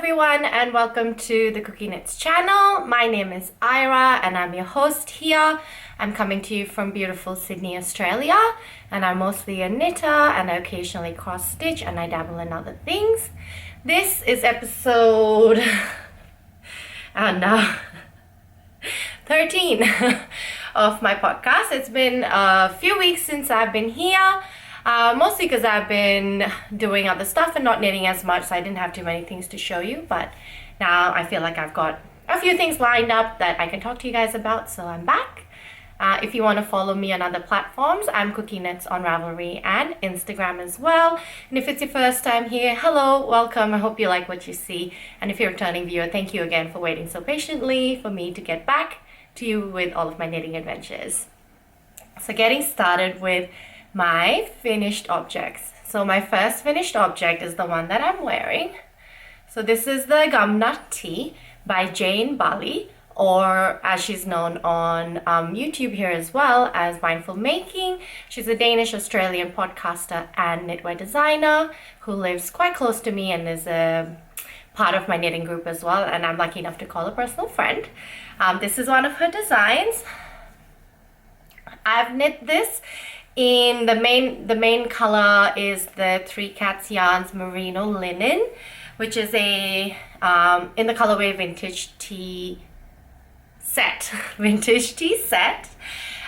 everyone and welcome to the KukieKnits channel. My name is Ira and I'm your host here. I'm coming to you from beautiful Sydney, Australia, and I'm mostly a knitter and I occasionally cross stitch and I dabble in other things. This is episode 13 of my podcast. It's been a few weeks since I've been here. Mostly because I've been doing other stuff and not knitting as much, so I didn't have too many things to show you. But now I feel like I've got a few things lined up that I can talk to you guys about, so I'm back. If you want to follow me on other platforms, I'm KukieKnits on Ravelry and Instagram as well. And if it's your first time here, hello, welcome. I hope you like what you see. And if you're a returning viewer, thank you again for waiting so patiently for me to get back to you with all of my knitting adventures. So getting started with my finished objects. So my first finished object is the one that I'm wearing. So this is the Gumnut Tee by Jane Balle, or as she's known on YouTube here as well as Mindful Making. She's a Danish-Australian podcaster and knitwear designer who lives quite close to me and is a part of my knitting group as well, and I'm lucky enough to call a personal friend. This is one of her designs. I've knit this in the main color is the Three Cats Yarns Merino Linen, which is a in the colorway Vintage Tea Set. Vintage Tea Set.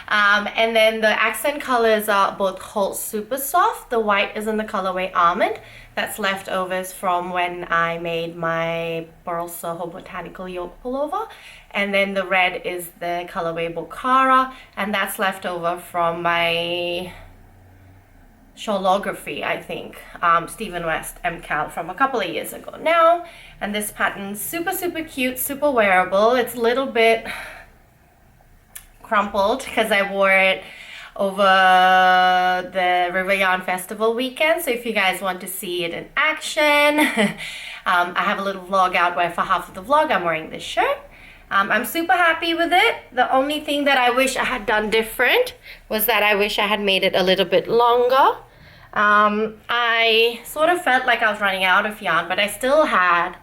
And then the accent colors are both Holst Supersoft. The white is in the colorway Almond. That's leftovers from when I made my Burl Soho Botanical Yoke pullover. And then the red is the colorway Bokhara, and that's leftover from my shawlography, I think, Stephen West MCal from a couple of years ago now. And this pattern's super cute, super wearable. It's a little bit crumpled because I wore it over the River Yarn Festival weekend, so if you guys want to see it in action, I have a little vlog out where for half of the vlog I'm wearing this shirt. I'm super happy with it. The only thing that I wish I had done different was that I wish I had made it a little bit longer. I sort of felt like I was running out of yarn, but I still had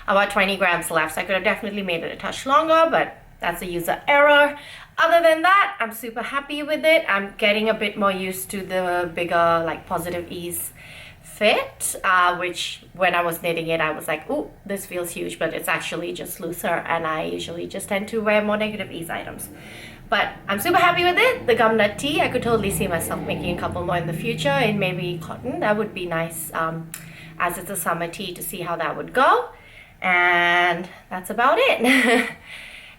about 20 grams left, so I could have definitely made it a touch longer, but that's a user error. Other than that, I'm super happy with it. I'm getting a bit more used to the bigger, like, Positive Ease fit, which when I was knitting it, I was like, ooh, this feels huge, but it's actually just looser, and I usually just tend to wear more Negative Ease items. But I'm super happy with it. The Gumnut Tee, I could totally see myself making a couple more in the future in maybe cotton. That would be nice, as it's a summer tee, to see how that would go. And that's about it.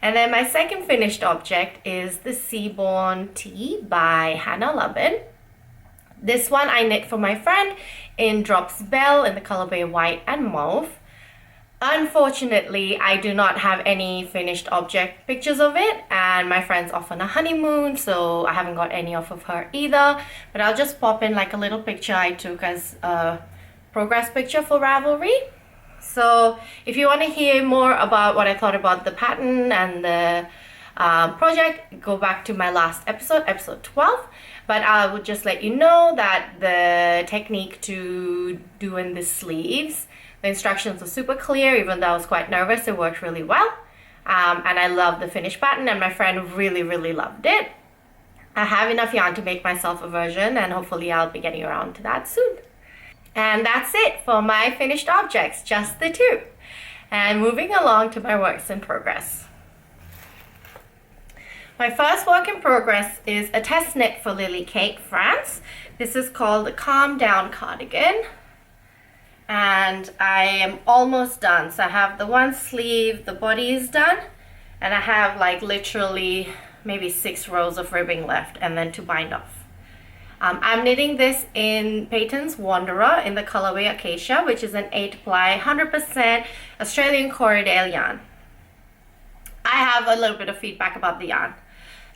And then my second finished object is the Seaborn Tee by Hanna Lubben. This one I knit for my friend in Drops Belle in the colorway white and mauve. Unfortunately, I do not have any finished object pictures of it, and my friend's off on a honeymoon, so I haven't got any off of her either. But I'll just pop in like a little picture I took as a progress picture for Ravelry. So if you want to hear more about what I thought about the pattern and the project, go back to my last episode, episode 12. But I would just let you know that the technique to doing the sleeves, the instructions were super clear. Even though I was quite nervous, it worked really well. And I love the finished pattern, and my friend really loved it. I have enough yarn to make myself a version, and hopefully I'll be getting around to that soon. And that's it for my finished objects, just the two. And moving along to my works in progress. My first work in progress is a test knit for Lily Kate France. This is called the Calm Down Cardigan. And I am almost done. So I have the one sleeve, the body is done. And I have like literally maybe 6 rows of ribbing left and then to bind off. I'm knitting this in Patons Wanderer in the colorway Acacia, which is an 8-ply, 100% Australian Corriedale yarn. I have a little bit of feedback about the yarn.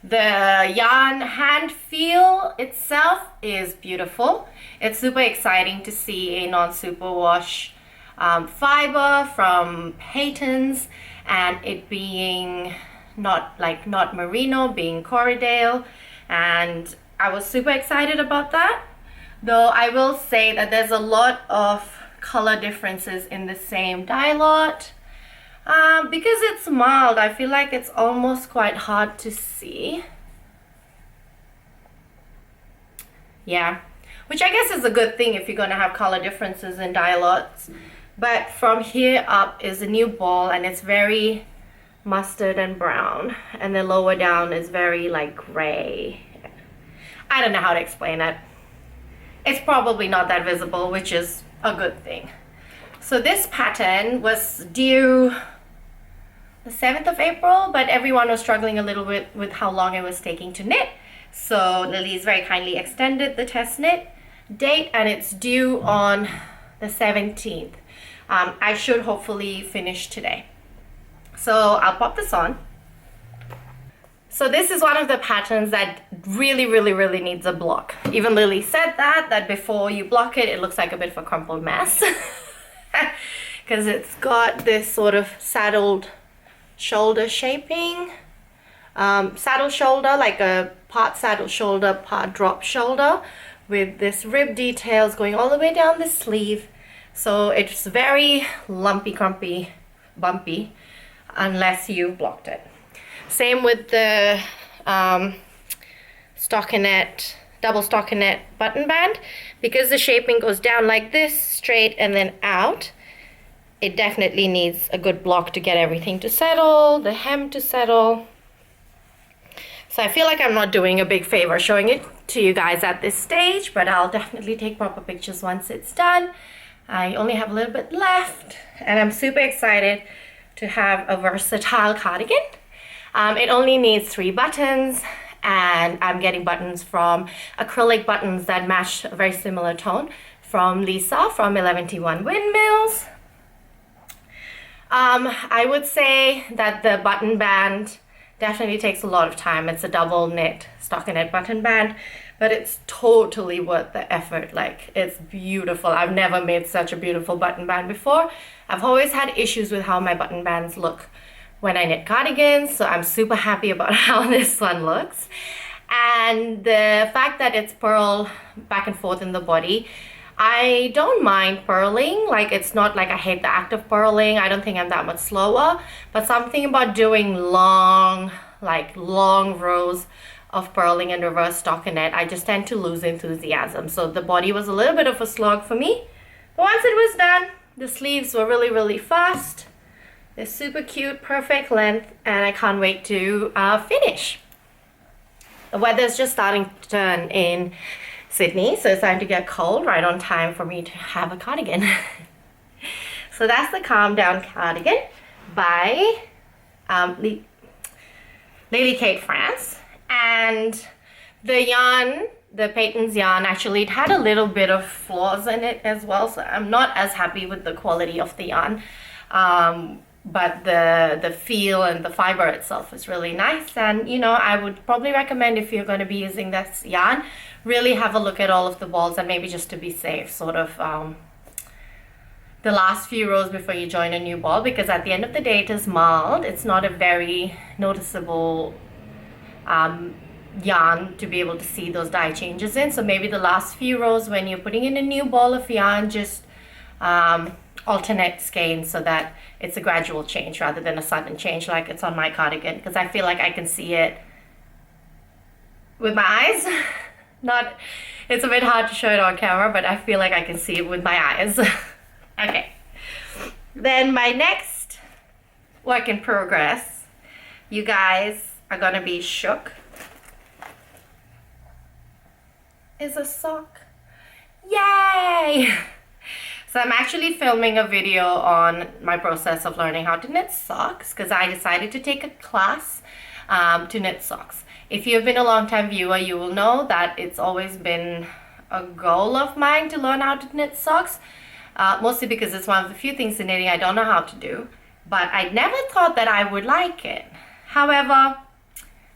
The yarn hand feel itself is beautiful. It's super exciting to see a non-superwash fiber from Patons, and it being not Merino, being Corriedale, and I was super excited about that. Though I will say that there's a lot of color differences in the same dye lot. Because it's mild, I feel like it's almost quite hard to see. Yeah, which I guess is a good thing if you're going to have color differences in dye lots. But from here up is a new ball, and it's very mustard and brown, and the lower down is very like gray. I don't know how to explain it. It's probably not that visible, which is a good thing. So this pattern was due the 7th of April, but everyone was struggling a little bit with how long it was taking to knit. So Lily's very kindly extended the test knit date, and it's due on the 17th. I should hopefully finish today. So I'll pop this on. So this is one of the patterns that really needs a block. Even Lily said that before you block it, it looks like a bit of a crumpled mess. Because it's got this sort of saddled shoulder shaping. Saddle shoulder, like a part saddle shoulder, part drop shoulder, with this rib details going all the way down the sleeve. So it's very lumpy, crumpy, bumpy, unless you've blocked it. Same with the stockinette, double stockinette button band. Because the shaping goes down like this, straight and then out, it definitely needs a good block to get everything to settle, the hem to settle. So I feel like I'm not doing a big favor showing it to you guys at this stage, but I'll definitely take proper pictures once it's done. I only have a little bit left, and I'm super excited to have a versatile cardigan. It only needs 3 buttons, and I'm getting buttons from acrylic buttons that match a very similar tone from Lisa from 11T1 Windmills. I would say that the button band definitely takes a lot of time. It's a double knit stockinette button band, but it's totally worth the effort. Like, it's beautiful. I've never made such a beautiful button band before. I've always had issues with how my button bands look when I knit cardigans, so I'm super happy about how this one looks. And the fact that it's purl back and forth in the body, I don't mind purling. Like, it's not like I hate the act of purling. I don't think I'm that much slower, but something about doing long rows of purling and reverse stockinette, I just tend to lose enthusiasm. So the body was a little bit of a slog for me, but once it was done, the sleeves were really fast. They're super cute, perfect length, and I can't wait to finish. The weather's just starting to turn in Sydney, so it's time to get cold, right on time for me to have a cardigan. So that's the Calm Down cardigan by Lily Kate France. And the yarn, the Patons yarn, actually it had a little bit of flaws in it as well, so I'm not as happy with the quality of the yarn. But the feel and the fiber itself is really nice, and you know, I would probably recommend, if you're going to be using this yarn, really have a look at all of the balls, and maybe just to be safe, sort of the last few rows before you join a new ball, because at the end of the day it is Malt. It's not a very noticeable yarn to be able to see those dye changes in, so maybe the last few rows when you're putting in a new ball of yarn, just alternate skeins so that it's a gradual change rather than a sudden change like it's on my cardigan, because I feel like I can see it with my eyes. It's a bit hard to show it on camera, but I feel like I can see it with my eyes. Okay, then my next work in progress, you guys are gonna be shook, is a sock. Yay! So I'm actually filming a video on my process of learning how to knit socks, because I decided to take a class to knit socks. If you've been a long-time viewer, you will know that it's always been a goal of mine to learn how to knit socks, mostly because it's one of the few things in knitting I don't know how to do, but I never thought that I would like it. However,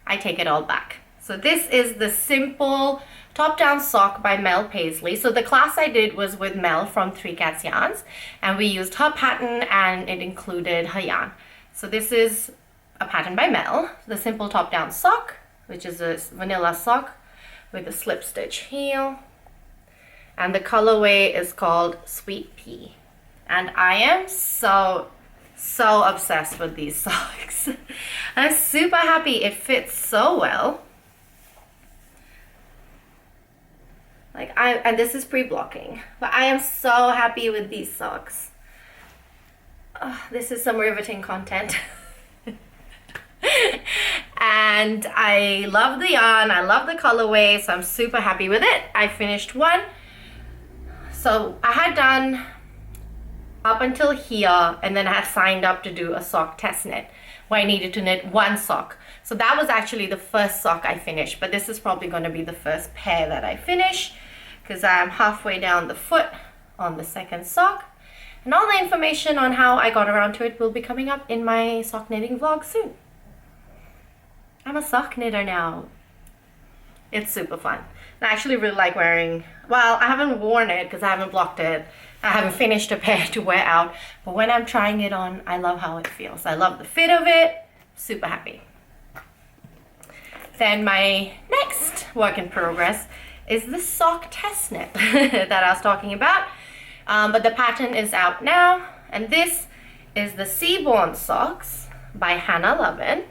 I take it all back. So this is the simple top-down sock by Mel Paisley. So the class I did was with Mel from 3 Cats Yarns, and we used her pattern and it included her yarn. So this is a pattern by Mel, the simple top-down sock, which is a vanilla sock with a slip stitch heel, and the colorway is called Sweet Pea. And I am so obsessed with these socks. I'm super happy. It fits so well. Like and this is pre-blocking, but I am so happy with these socks. This is some riveting content. And I love the yarn, I love the colorway, so I'm super happy with it. I finished one. So I had done up until here, and then I had signed up to do a sock test knit where I needed to knit one sock. So that was actually the first sock I finished, but this is probably going to be the first pair that I finish, because I'm halfway down the foot on the second sock. And all the information on how I got around to it will be coming up in my sock knitting vlog soon. I'm a sock knitter now. It's super fun. I actually really like wearing, well, I haven't worn it because I haven't blocked it. I haven't finished a pair to wear out, but when I'm trying it on, I love how it feels. I love the fit of it. Super happy. Then my next work in progress is the sock test knit that I was talking about. But the pattern is out now, and this is the Seaborn socks by Hanna Lubben.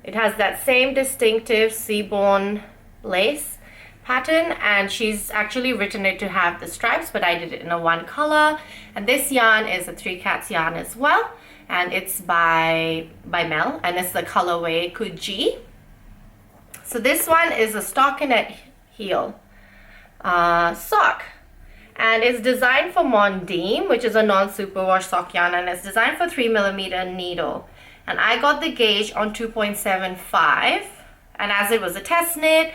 It has that same distinctive Seaborn lace pattern, and she's actually written it to have the stripes, but I did it in a one color. And this yarn is a 3 Cats yarn as well, and it's by Belle, and it's the colorway Coogee. So this one is a stockinette heel sock, and it's designed for Mandarin, which is a non-superwash sock yarn, and it's designed for 3mm needle. And I got the gauge on 2.75, and as it was a test knit,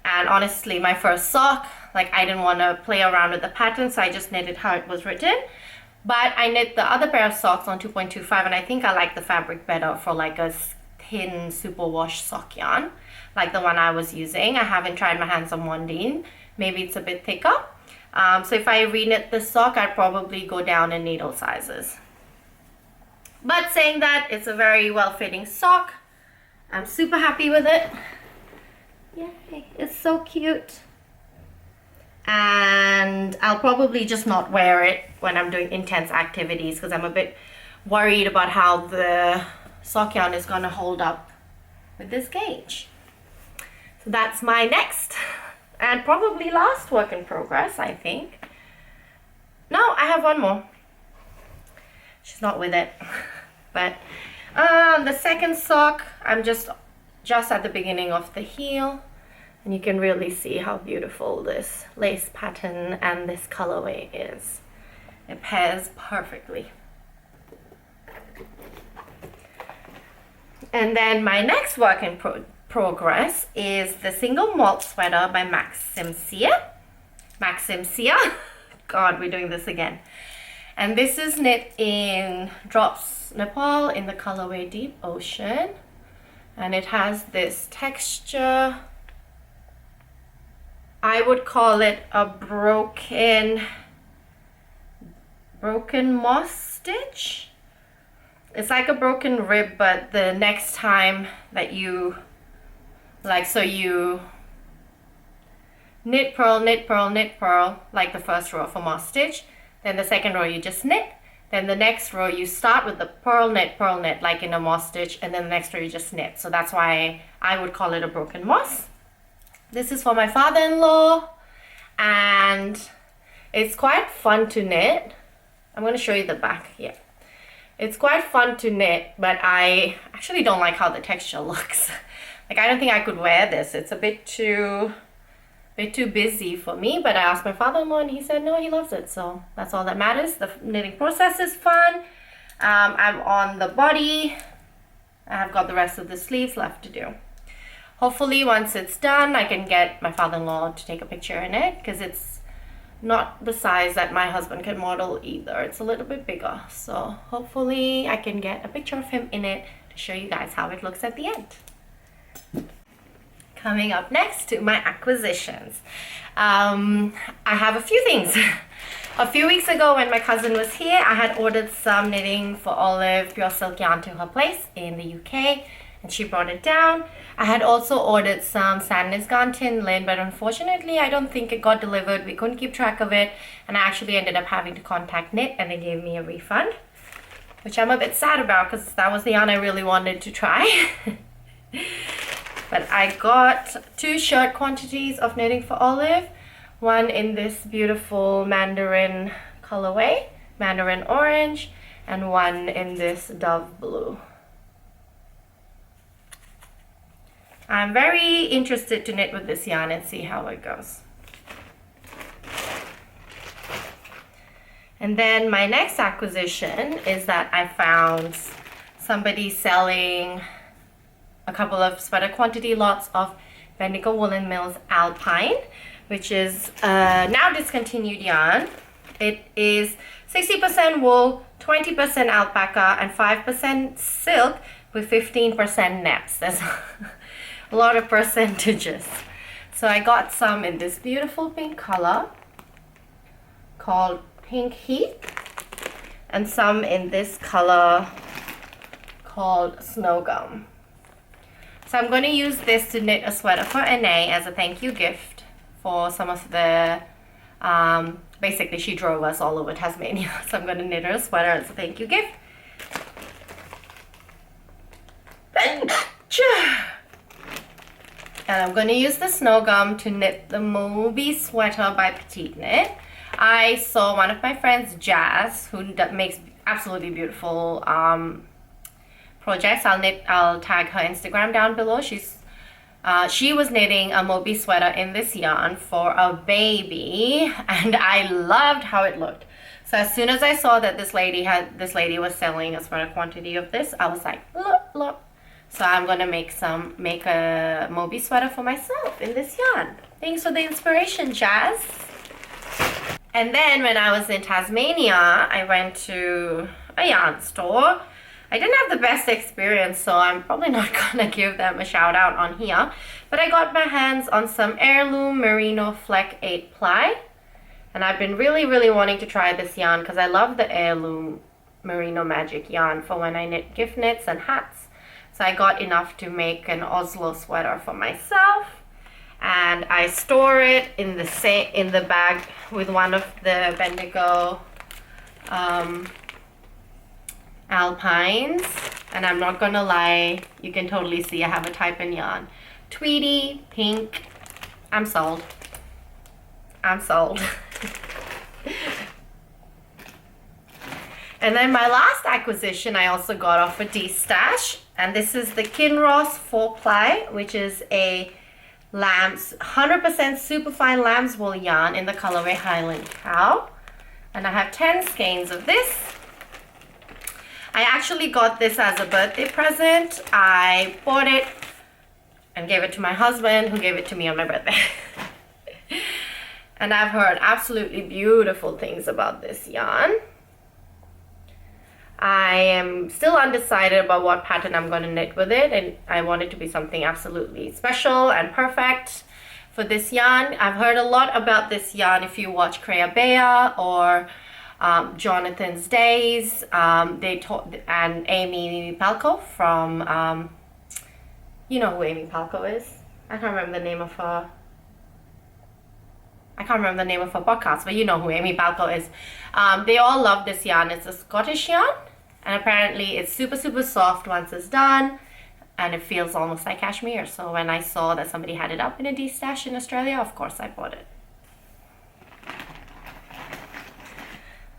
and honestly my first sock, like I didn't want to play around with the pattern, so I just knitted how it was written. But I knit the other pair of socks on 2.25, and I think I like the fabric better for like a thin superwash sock yarn, like the one I was using. I haven't tried my hands on Mandarin. Maybe it's a bit thicker. So if I reknit the sock, I'd probably go down in needle sizes. But saying that, it's a very well-fitting sock. I'm super happy with it. Yay, it's so cute. And I'll probably just not wear it when I'm doing intense activities, because I'm a bit worried about how the sock yarn is going to hold up with this gauge. So that's my next and probably last work in progress, I think. No, I have one more. She's not with it. But the second sock, I'm just at the beginning of the heel, and you can really see how beautiful this lace pattern and this colorway is. It pairs perfectly. And then my next work in progress is the single malt sweater by Maxim. God, we're doing this again. And this is knit in Drops Nepal in the colorway Deep Ocean. And it has this texture. I would call it a broken moss stitch. It's like a broken rib, but the next time that you, like, so you knit, purl, knit, purl, knit, purl, like the first row of a moss stitch. Then the second row you just knit. Then the next row you start with the purl, knit, like in a moss stitch, and then the next row you just knit. So that's why I would call it a broken moss. This is for my father-in-law, and it's quite fun to knit. I'm going to show you the back here. It's quite fun to knit, but I actually don't like how the texture looks. Like, I don't think I could wear this. It's a bit too busy for me, but I asked my father-in-law and he said no, he loves it, so that's all that matters. The knitting process is fun. I'm on the body. I've got the rest of the sleeves left to do. Hopefully once it's done, I can get my father-in-law to take a picture in it, because it's not the size that my husband can model either. It's a little bit bigger, so hopefully I can get a picture of him in it to show you guys how it looks at the end. Coming up next to my acquisitions. I have a few things. A few weeks ago when my cousin was here, I had ordered some knitting for Olive pure silk yarn to her place in the UK, and she brought it down. I had also ordered some sadness Gantin lin, but unfortunately I don't think it got delivered. We couldn't keep track of it, and I actually ended up having to contact Knit, and they gave me a refund, which I'm a bit sad about because that was the yarn I really wanted to try. But I got 2 shirt quantities of Knitting for Olive, one in this beautiful Mandarin colorway, Mandarin orange, and one in this dove blue. I'm very interested to knit with this yarn and see how it goes. And then my next acquisition is that I found somebody selling a couple of sweater quantity lots of Bendigo Woolen Mills Alpine, which is now discontinued yarn. It is 60% wool, 20% alpaca, and 5% silk with 15% nets. There's a lot of percentages. So I got some in this beautiful pink color called Pink Heath, and some in this color called Snow Gum. So I'm going to use this to knit a sweater for NA as a thank you gift for some of the, basically she drove us all over Tasmania. So I'm going to knit her a sweater as a thank you gift. And I'm going to use the Snow Gum to knit the Mauve sweater by Petite Knit. I saw one of my friends, Jazz, who makes absolutely beautiful projects. I'll tag her Instagram down below. She was knitting a Mauve sweater in this yarn for a baby, and I loved how it looked. So as soon as I saw that this lady was selling a sweater quantity of this, I was like, look. So I'm gonna make a Mauve sweater for myself in this yarn. Thanks for the inspiration, Jazz. And then when I was in Tasmania, I went to a yarn store. I didn't have the best experience, so I'm probably not gonna give them a shout out on here. But I got my hands on some Heirloom Merino Fleck 8 ply. And I've been really, really wanting to try this yarn because I love the Heirloom Merino Magic yarn for when I knit gift knits and hats. So I got enough to make an Oslo sweater for myself, and I store it in the bag with one of the Bendigo Alpines. And I'm not gonna lie, you can totally see I have a type in yarn. Tweedy, pink. I'm sold. I'm sold. And then my last acquisition I also got off a D-stash, and this is the Kinross 4 ply, which is a 100% superfine lamb's wool yarn in the colorway Highland Cow. And I have 10 skeins of this. I actually got this as a birthday present. I bought it and gave it to my husband, who gave it to me on my birthday. And I've heard absolutely beautiful things about this yarn. I am still undecided about what pattern I'm going to knit with it, and I want it to be something absolutely special and perfect for this yarn. I've heard a lot about this yarn if you watch Creia Bea or Jonathan's Days, and Amy Palco from, you know who Amy Palco is? I can't remember the name of her podcast, but you know who Amy Balco is. They all love this yarn. It's a Scottish yarn, and apparently it's super, super soft once it's done, and it feels almost like cashmere. So when I saw that somebody had it up in a D-stash in Australia, of course I bought it.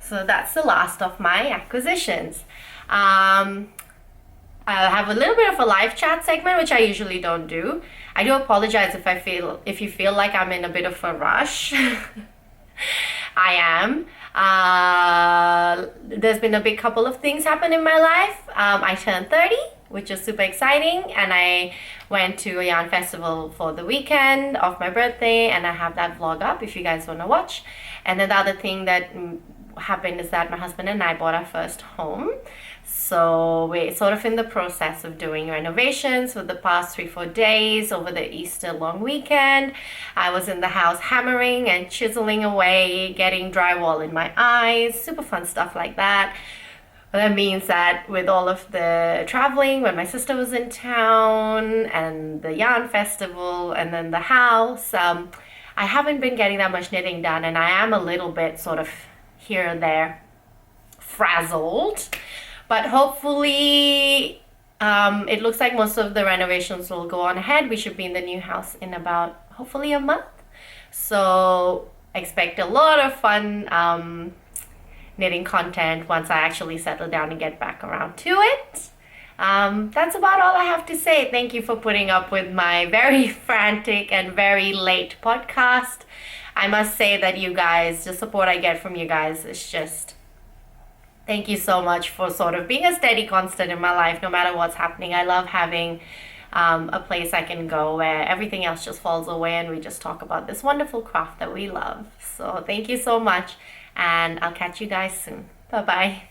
So that's the last of my acquisitions. I'll have a little bit of a live chat segment, which I usually don't do. I do apologize if you feel like I'm in a bit of a rush. I am. There's been a big couple of things happen in my life. I turned 30, which is super exciting, and I went to a yarn festival for the weekend of my birthday, and I have that vlog up if you guys want to watch. And then the other thing that happened is that my husband and I bought our first home. So we're sort of in the process of doing renovations for the past 3-4 days over the Easter long weekend. I was in the house hammering and chiseling away, getting drywall in my eyes, super fun stuff like that. That means that with all of the traveling, when my sister was in town and the yarn festival and then the house, I haven't been getting that much knitting done, and I am a little bit sort of here and there frazzled. But hopefully, it looks like most of the renovations will go on ahead. We should be in the new house in about hopefully a month. So expect a lot of fun knitting content once I actually settle down and get back around to it. That's about all I have to say. Thank you for putting up with my very frantic and very late podcast. I must say that you guys, the support I get from you guys is just, thank you so much for sort of being a steady constant in my life no matter what's happening. I love having a place I can go where everything else just falls away and we just talk about this wonderful craft that we love. So thank you so much, and I'll catch you guys soon. Bye bye.